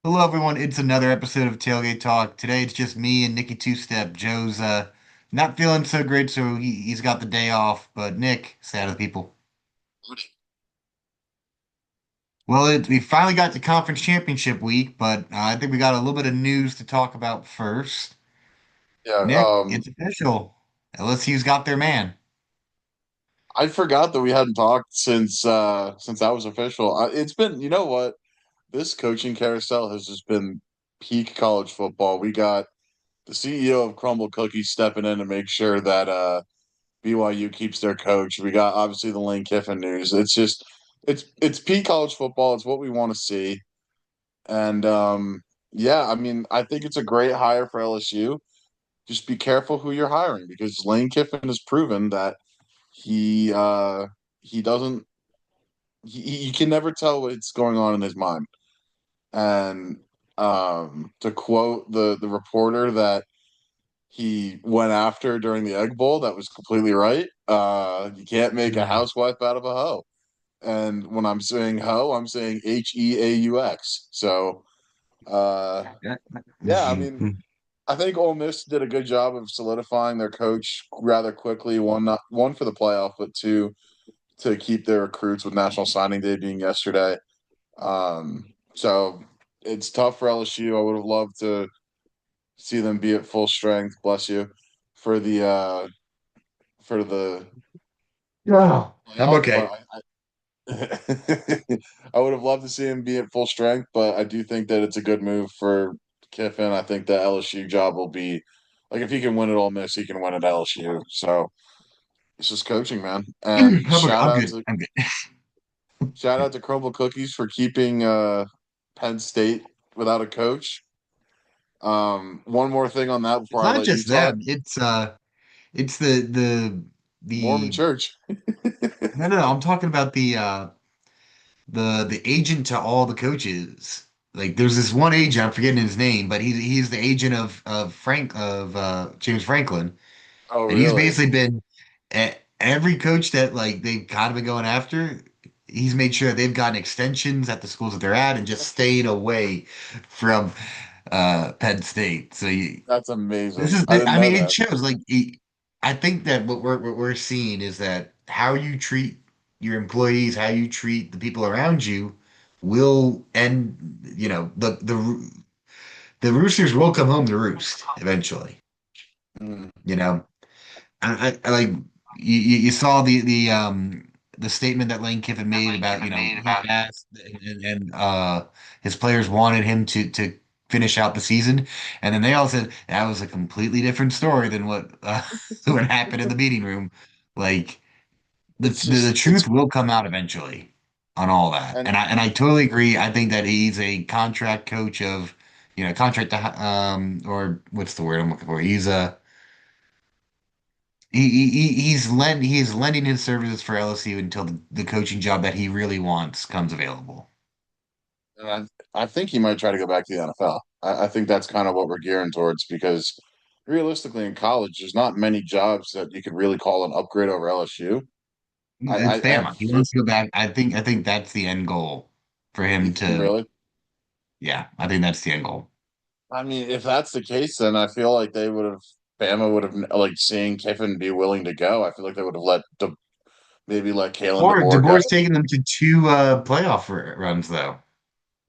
Hello, everyone. It's another episode of Tailgate Talk. Today it's just me and Nicky Two Step. Joe's not feeling so great, so he's got the day off. But Nick, sad of the people. Well, we finally got to conference championship week, but I think we got a little bit of news to talk about first. Yeah, Nick, it's official. LSU's got their man. I forgot that we hadn't talked since that was official. It's been, you know what? This coaching carousel has just been peak college football. We got the CEO of Crumble Cookies stepping in to make sure that BYU keeps their coach. We got obviously the Lane Kiffin news. It's peak college football. It's what we want to see. And yeah, I mean, I think it's a great hire for LSU. Just be careful who you're hiring because Lane Kiffin has proven that he uh he doesn't you can never tell what's going on in his mind. And to quote the reporter that he went after during the Egg Bowl, that was completely right. You can't make a Yeah. housewife out of a hoe. And when I'm saying hoe, I'm saying Heaux. So yeah, I mean, I think Ole Miss did a good job of solidifying their coach rather quickly. One, not one for the playoff, but two to keep their recruits with National Signing Day being yesterday. So it's tough for LSU. I would have loved to see them be at full strength. Bless you for the Yeah. I'm playoff, okay. but I would have loved to see him be at full strength. But I do think that it's a good move for Kiffin. I think the LSU job will be like if he can win at Ole Miss, he can win at LSU. So it's just coaching, man. And I'm okay. I'm good. I'm good. shout out to Crumble Cookies for keeping Penn State without a coach. One more thing on that It's before I not let you just that. talk. It's Mormon the Church. no. I'm talking about the agent to all the coaches. Like there's this one agent, I'm forgetting his name, but he's the agent of James Franklin, Oh, and he's really? basically been at every coach that like they've kind of been going after. He's made sure they've gotten extensions at the schools that they're at and just stayed away from Penn State. So That's this amazing. is, I didn't I know mean, it that. shows like I think that what we're seeing is that how you treat your employees, how you treat the people around you, will end. The roosters will come home to roost eventually. Mm. You know, I like you saw the statement that Lane Kiffin made about he asked and his players wanted him to finish out the season, and then they all said that was a completely different story than what what happened in the meeting room. Like the It's truth will come out eventually on all that, and and I totally agree. I think that he's a contract coach of contract to or what's the word I'm looking for? He's a he is lending his services for LSU until the coaching job that he really wants comes available. I think he might try to go back to the NFL. I think that's kind of what we're gearing towards because realistically in college, there's not many jobs that you could really call an upgrade over LSU. It's I have Bama. He wants to go back. I think that's the end goal for you him think to. really? Yeah, I think that's the end goal. I mean, if that's the case, then I feel like they would have Bama would have like seeing Kiffin be willing to go. I feel like they would have maybe let Kalen Or DeBoer go. DeBoer's taking them to two playoff runs though.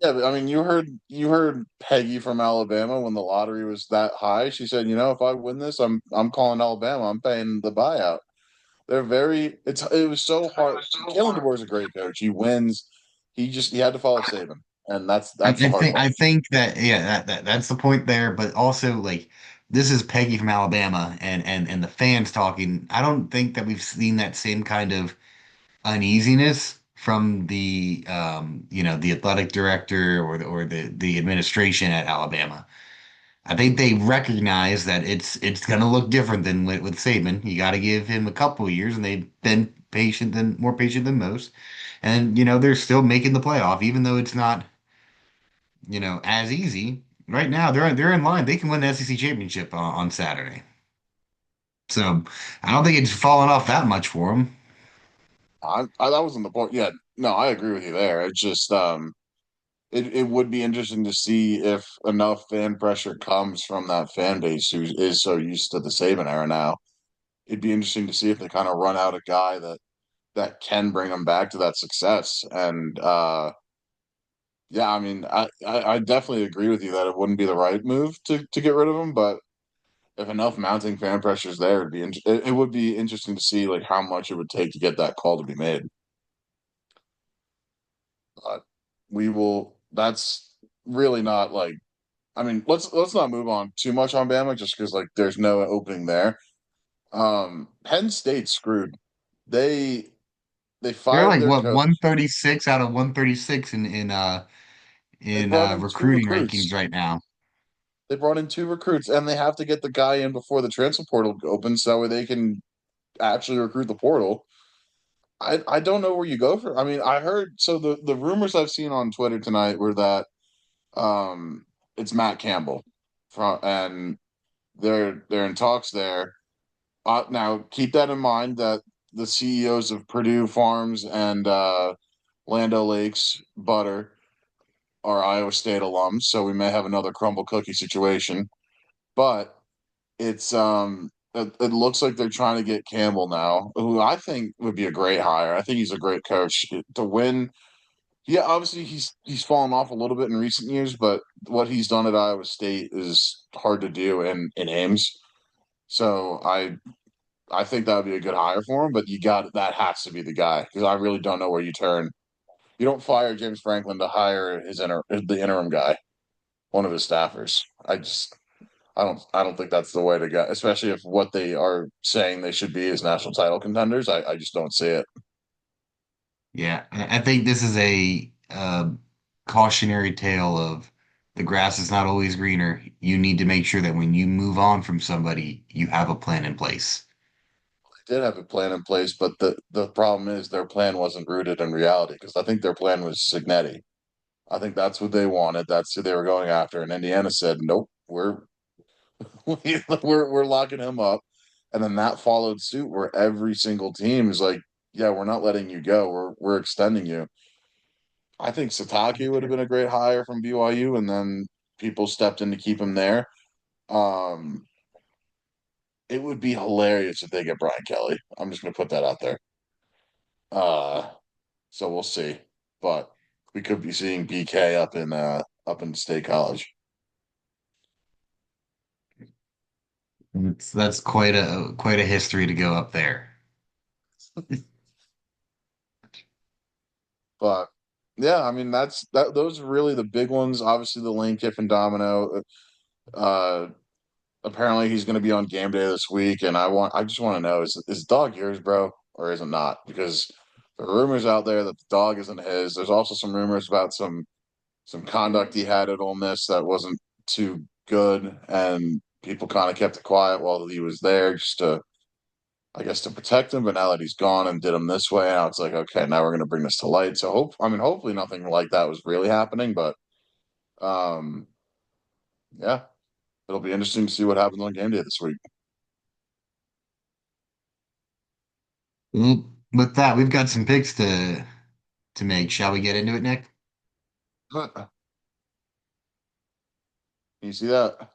Yeah, but I mean, you heard Peggy from Alabama when the lottery was that high. She said, if I win this, I'm calling Alabama. I'm paying the buyout. They're very. It was so hard. Kalen DeBoer is a great coach. He wins. He had to follow Saban, and that's the hard I part. think that yeah that's the point there. But also like this is Peggy from Alabama and the fans talking. I don't think that we've seen that same kind of uneasiness from the athletic director or the administration at Alabama. I think they recognize that it's going to look different than with Saban. You got to give him a couple of years, and they've been more patient than most. And they're still making the playoff, even though it's not as easy. Right now, they're in line. They can win the SEC championship on Saturday. So I don't think it's fallen off that much for them. That wasn't the point. Yeah, no, I agree with you there. It's just it would be interesting to see if enough fan pressure comes from that fan base who is so used to the Saban era now. It'd be interesting to see if they kind of run out a guy that can bring them back to that success. And yeah, I mean, I definitely agree with you that it wouldn't be the right move to get rid of him, but if enough mounting fan pressure is there, it would be interesting to see like how much it would take to get that call to be made. But we will. That's really not like. I mean, let's not move on too much on Bama just because like there's no opening there. Penn State screwed. They they They're fired like their what coach. 136 out of 136 They in brought in two recruiting rankings recruits. right now. They brought in two recruits, and they have to get the guy in before the transfer portal opens, so that way they can actually recruit the portal. I don't know where you go for. I mean, I heard so the rumors I've seen on Twitter tonight were that um it's Matt Campbell from and they're in talks there. Now keep that in mind that the CEOs of Purdue Farms and Lando Lakes Butter are Iowa State alums, so we may have another crumble cookie situation. But it looks like they're trying to get Campbell now, who I think would be a great hire. I think he's a great coach to win. Yeah, obviously he's fallen off a little bit in recent years, but what he's done at Iowa State is hard to do in Ames. So I think that would be a good hire for him, but that has to be the guy because I really don't know where you turn. You don't fire James Franklin to hire the interim guy, one of his staffers. I don't think that's the way to go, especially if what they are saying they should be is national title contenders. I just don't see it. Yeah, I think this is a cautionary tale of the grass is not always greener. You need to make sure that when you move on from somebody, you have a plan in place. They did have a plan in place, but the problem is their plan wasn't rooted in reality because I think their plan was Signetti. I think that's what they wanted. That's who they were going after. And Indiana said, "Nope, we're locking him up." And then that followed suit where every single team is like, "Yeah, we're not letting you go. We're extending you." I think Satake would have been a great hire from BYU, and then people stepped in to keep him there. Um, it would be hilarious if they get Brian Kelly. I'm just going to put that out there. Uh, so we'll see, but we could be seeing BK up in State College. That's quite a history to go up there. But yeah, I mean that. Those are really the big ones. Obviously, the Lane Kiffin domino. Uh, apparently he's going to be on game day this week, and I just want to know is the dog yours, bro, or is it not? Because the rumors out there that the dog isn't his. There's also some rumors about some conduct he had at Ole Miss that wasn't too good, and people kind of kept it quiet while he was there, just to I guess to protect him. But now that he's gone and did him this way, now it's like okay, now we're going to bring this to light. So hopefully nothing like that was really happening, but um, yeah, it'll be interesting to see what happens on game day this week. Well, with that, we've got some picks to make. Shall we get into it, Nick? Can you see that?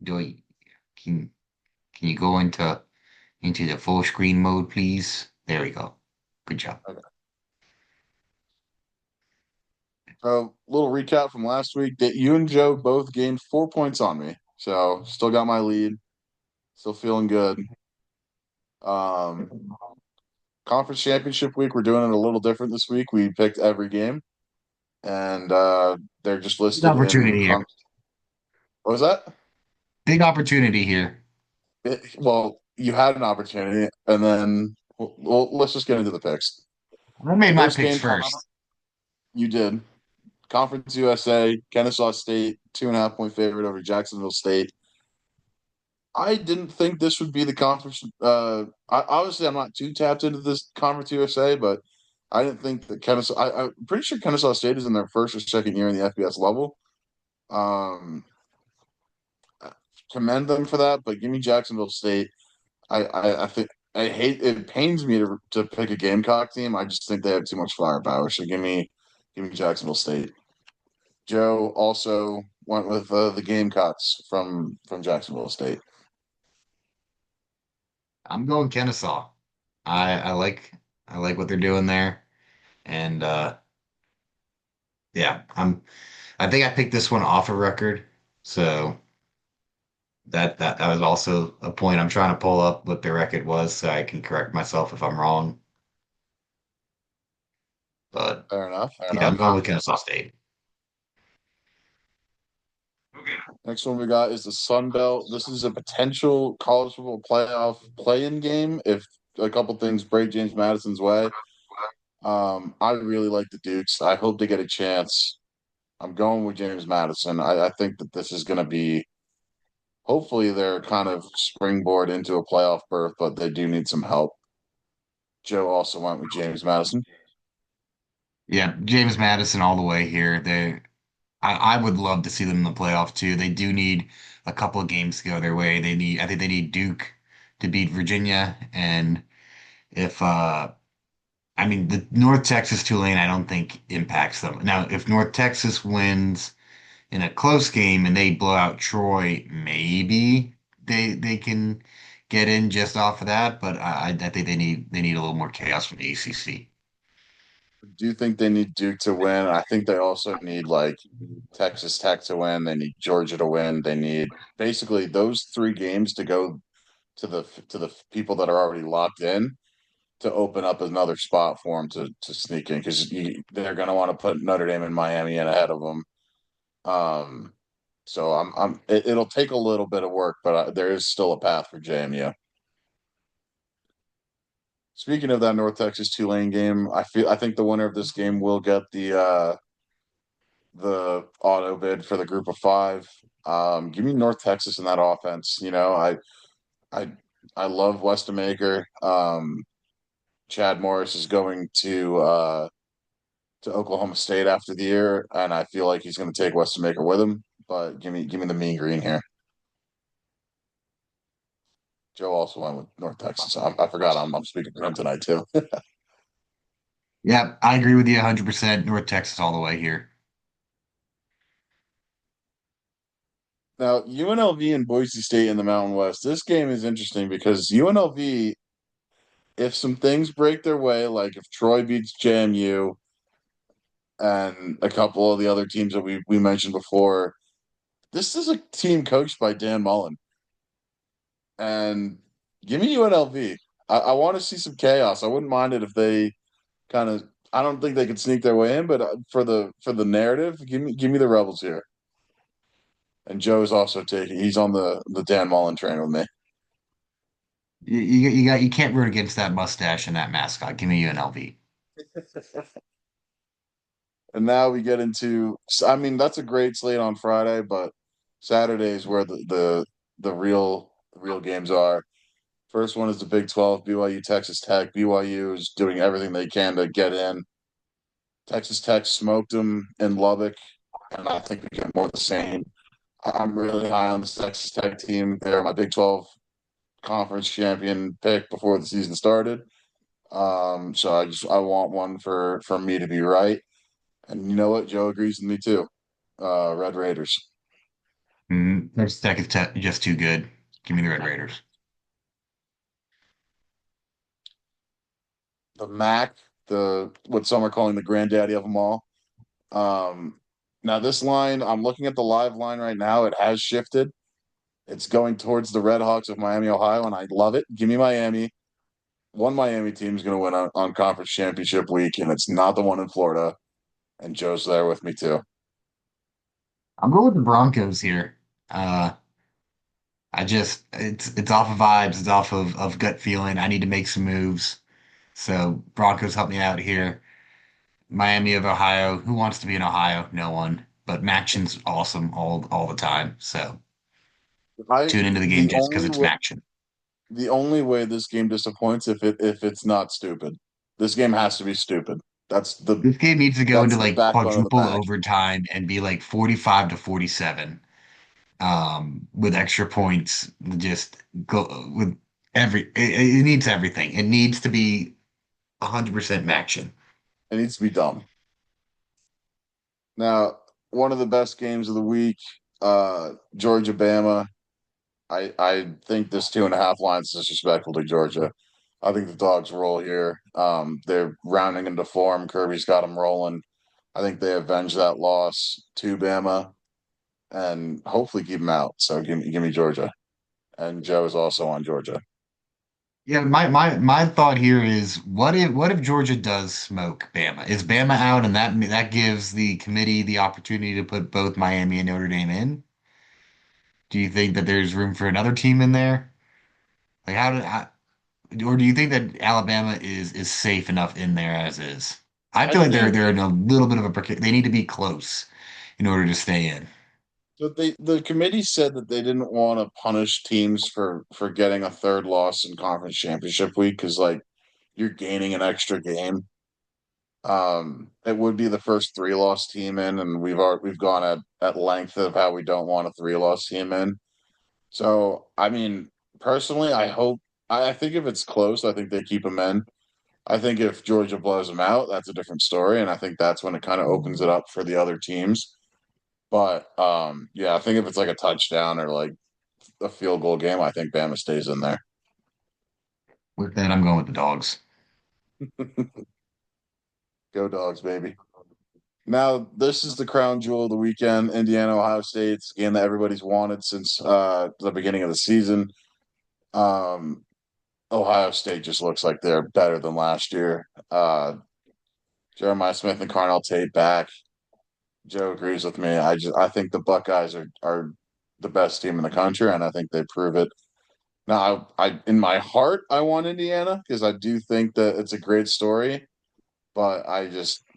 Do we, can can you go into the full screen mode, please? There we go. Good job. Okay. So, little recap from last week that you and Joe both gained 4 points on me. So, still got my lead. Still feeling good. Um, conference championship week, we're doing it a little different this week. We picked every game, and they're just Big listed in. opportunity here. What was that? Big opportunity here. Well, you had an opportunity, and then let's just get into the picks. I made my First picks game, first. you did. Conference USA, Kennesaw State, 2.5 point favorite over Jacksonville State. I didn't think this would be the conference. Obviously, I'm not too tapped into this Conference USA, but I didn't think that Kennesaw. I'm pretty sure Kennesaw State is in their first or second year in the FBS level. Um, commend them for that, but give me Jacksonville State. I think I hate it. Pains me to pick a Gamecock team. I just think they have too much firepower. So give me Give me Jacksonville State. Joe also went with the Gamecocks from Jacksonville State. I'm going Kennesaw. I like what they're doing there. And yeah, I think I picked this one off a record. So that was also a point. I'm trying to pull up what the record was so I can correct myself if I'm wrong. But Fair enough. Fair yeah, I'm enough. going with Kennesaw State. Next one we got is the Sun Belt. This is a potential college football playoff play-in game if a couple things break James Madison's way. I really like the Dukes. I hope they get a chance. I'm going with James Madison. I think that this is going to be hopefully their kind of springboard into a playoff berth, but they do need some help. Joe also went with James Madison. Yeah, James Madison all the way here. I would love to see them in the playoff too. They do need a couple of games to go their way. I think they need Duke to beat Virginia. And if, I mean, the North Texas Tulane, I don't think impacts them. Now, if North Texas wins in a close game and they blow out Troy, maybe they can get in just off of that. But I think they need a little more chaos from the ACC. Do you think they need Duke to win? I think they also need like Texas Tech to win. They need Georgia to win. They need basically those three games to go to the people that are already locked in to open up another spot for them to sneak in because they're going to want to put Notre Dame and Miami in ahead of them. Um, so it'll take a little bit of work, but there is still a path for JMU. Speaking of that North Texas Tulane game, I think the winner of this game will get the auto bid for the group of five. Give me North Texas in that offense. I I love Westamaker. Chad Morris is going to Oklahoma State after the year, and I feel like he's going to take Westamaker with him. But give me the mean green here. Joe also went with North Texas. I forgot I'm speaking for him tonight too. Yeah, I agree with you 100%. North Texas all the way here. Now, UNLV and Boise State in the Mountain West. This game is interesting because UNLV, if some things break their way, like if Troy beats JMU and a couple of the other teams that we mentioned before, this is a team coached by Dan Mullen. And give me UNLV. I want to see some chaos. I wouldn't mind it if they kind of. I don't think they could sneak their way in, but for the narrative, give me the Rebels here. And Joe's also taking. He's on the Dan Mullen train with me. You can't root against that mustache and that mascot. Give me UNLV. And now we get into. I mean, that's a great slate on Friday, but Saturday is where the real games are. First one is the Big 12, BYU, Texas Tech. BYU is doing everything they can to get in. Texas Tech smoked them in Lubbock, and I think we get more of the same. I'm really high on the Texas Tech team. They're my Big 12 conference champion pick before the season started. So I want one for me to be right. And you know what? Joe agrees with me too. Red Raiders. Texas Tech is just too good. Give me the Red Raiders. The MAC, the what some are calling the granddaddy of them all. Um, Now this line, I'm looking at the live line right now. It has shifted. It's going towards the Red Hawks of Miami, Ohio, and I love it. Give me Miami. One Miami team is going to win on conference championship week, and it's not the one in Florida. And Joe's there with me too. I'm going with the Broncos here. It's off of vibes. It's off of gut feeling. I need to make some moves. So Broncos help me out here. Miami of Ohio. Who wants to be in Ohio? No one. But Maction's awesome all the time. So I tune into the game the just because only it's way Maction. the only way this game disappoints if it's not stupid. This game has to be stupid. This game needs to go into That's the like backbone of the quadruple MAC. overtime and be like 45 to 47, with extra points. Just go with it needs everything. It needs to be 100% Maction. It needs to be dumb. Now, one of the best games of the week, Georgia Bama. I think this 2.5 lines is disrespectful to Georgia. I think the dogs roll here. They're rounding into form. Kirby's got them rolling. I think they avenge that loss to Bama and hopefully keep them out. So give me Georgia. And Joe is also on Georgia. Yeah, my thought here is what if Georgia does smoke Bama? Is Bama out and that gives the committee the opportunity to put both Miami and Notre Dame in? Do you think that there's room for another team in there? Like or do you think that Alabama is safe enough in there as is? I I feel like they're think they're in a little bit of they need to be close in order to stay in. that the committee said that they didn't want to punish teams for getting a third loss in conference championship week because like you're gaining an extra game. It would be the first three-loss team in, and we've gone at length of how we don't want a three-loss team in. So, I mean, personally, I think if it's close, I think they keep them in. I think if Georgia blows them out, that's a different story, and I think that's when it kind of opens it up for the other teams. But yeah, I think if it's like a touchdown or like a field goal game, I think Bama stays in there. With that, I'm going with the dogs. Go dogs, baby. Now, this is the crown jewel of the weekend. Indiana, Ohio State. It's a game that everybody's wanted since the beginning of the season. Um, Ohio State just looks like they're better than last year. Jeremiah Smith and Carnell Tate back. Joe agrees with me. I think the Buckeyes are the best team in the country, and I think they prove it. Now, I in my heart, I want Indiana because I do think that it's a great story, but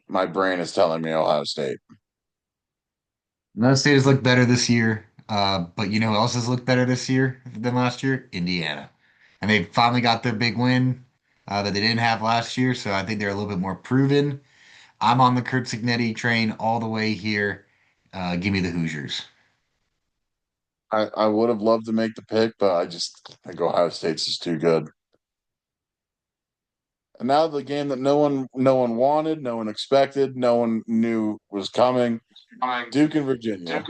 my brain is telling me Ohio State. Ohio State has looked better this year, but you know who else has looked better this year than last year? Indiana. And they finally got their big win that they didn't have last year, so I think they're a little bit more proven. I'm on the Kurt Cignetti train all the way here. Give me the Hoosiers. I would have loved to make the pick, but I think Ohio State's is too good. And now the game that no one wanted, no one expected, no one knew was coming. Duke and Virginia.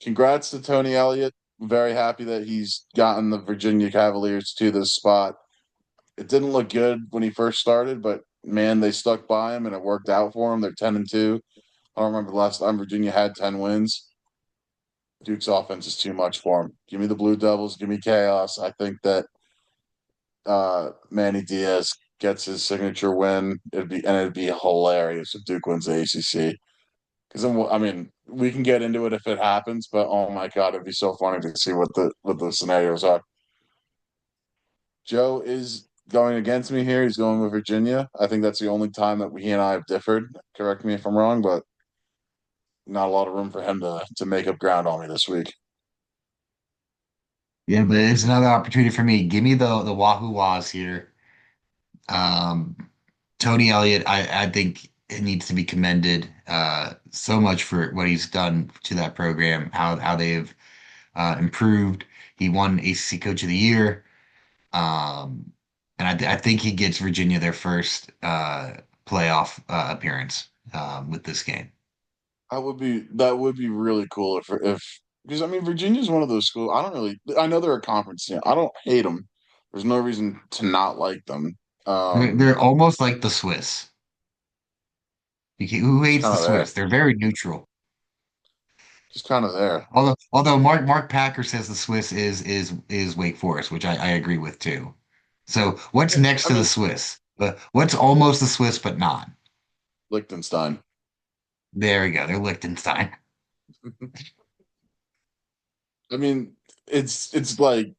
Congrats to Tony Elliott. Very happy that he's gotten the Virginia Cavaliers to this spot. It didn't look good when he first started, but man, they stuck by him and it worked out for him. They're 10-2. I don't remember the last time Virginia had 10 wins. Duke's offense is too much for him. Give me the Blue Devils. Give me chaos. I think that Manny Diaz gets his signature win. It'd be hilarious if Duke wins the ACC. Because then, I mean, we can get into it if it happens, but oh my God, it'd be so funny to see what the scenarios are. Joe is going against me here. He's going with Virginia. I think that's the only time that he and I have differed. Correct me if I'm wrong, but not a lot of room for him to make up ground on me this week. Yeah, but it's another opportunity for me. Give me the Wahoo Wahs here. Um, Tony Elliott, I think it needs to be commended so much for what he's done to that program, how they've improved. He won ACC Coach of the Year. Um, and I think he gets Virginia their first playoff appearance with this game. That would be really cool if because I mean Virginia's one of those schools. I know they're a conference team. I don't hate them. There's no reason to not like them. They're almost like the Swiss. Who Just hates kind the of there. Swiss? They're very neutral. Just kind of there. Although Mark Packer says the Swiss is Wake Forest, which I agree with too. So what's Yeah, next I to the mean Swiss? What's almost the Swiss but not? Liechtenstein. There we go. They're Liechtenstein. I mean it's like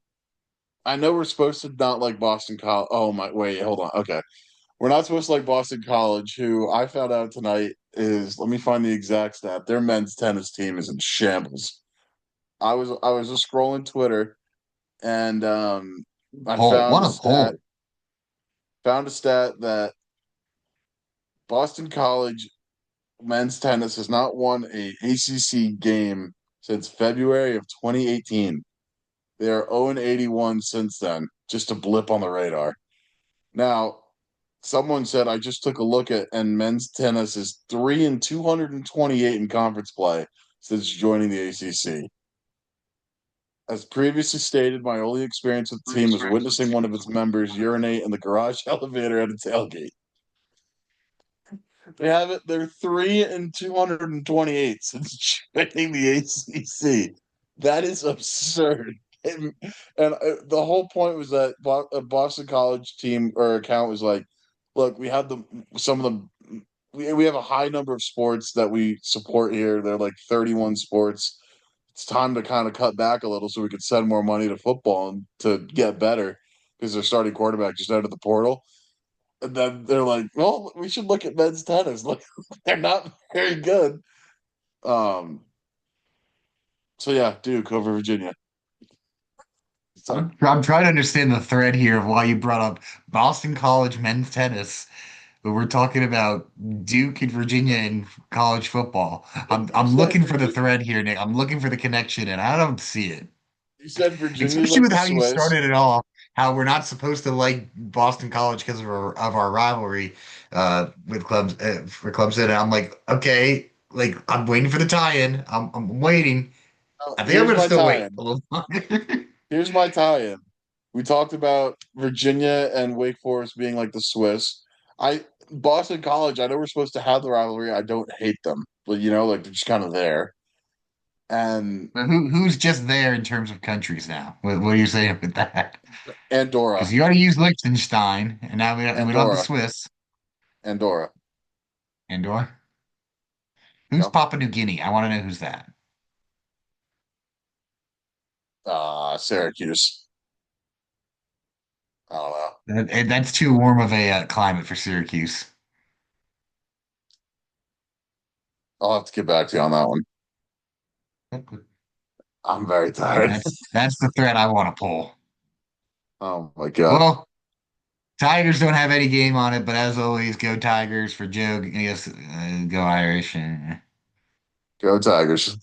I know we're supposed to not like Boston College. Oh my, wait, hold on. Okay. We're not supposed to like Boston College, who I found out tonight is, let me find the exact stat. Their men's tennis team is in shambles. I was just scrolling Twitter and I Poll. found What a a stat poll. that Boston College men's tennis has not won a ACC game since February of 2018. They are 0-81 since then, just a blip on the radar. Now, Someone said I just took a look at and men's tennis is 3 and 228 in conference play since joining the ACC. As previously stated, my only experience with the team was witnessing one of its members urinate in the garage elevator at a tailgate. They have it. They're 3 and 228 since joining the ACC. That is absurd. And the whole point was that a Boston College team or account was like, look, we have some of them. We have a high number of sports that we support here. They're like 31 sports. It's time to kind of cut back a little so we could send more money to football and to get better because their starting quarterback just out of the portal. And then they're like, well, we should look at men's tennis. Like they're not very good. Um, so yeah, Duke over Virginia. So I'm trying to understand the thread here of why you brought up Boston College men's tennis, but we're talking about Duke and Virginia in college football. you I'm said looking for the Virginia. thread here, Nick. I'm looking for the connection, and I don't see it. You said Virginia's Especially like with the how you Swiss. started it off, how we're not supposed to like Boston College because of our rivalry with clubs for Clemson. And I'm like, okay, like I'm waiting for the tie-in. I'm waiting. I think I'm Here's gonna my still wait tie-in. a little longer. Here's my tie-in. We talked about Virginia and Wake Forest being like the Swiss. I Boston College. I know we're supposed to have the rivalry. I don't hate them, but like they're just kind of there. And But who's just there in terms of countries now? What are you saying with that? Because Andorra, you already used Liechtenstein, and now we don't have the Andorra, Swiss. Andorra. Andor. Who's Yep. Papua New Guinea? I want to know who's that. Syracuse. I don't know. That's too warm of a climate for Syracuse. I'll have to get back to you on that one. I'm very tired. That's the thread I want to pull. Oh my God. Well, Tigers don't have any game on it, but as always, go Tigers for Joe. Yes, go Irish. Go Tigers.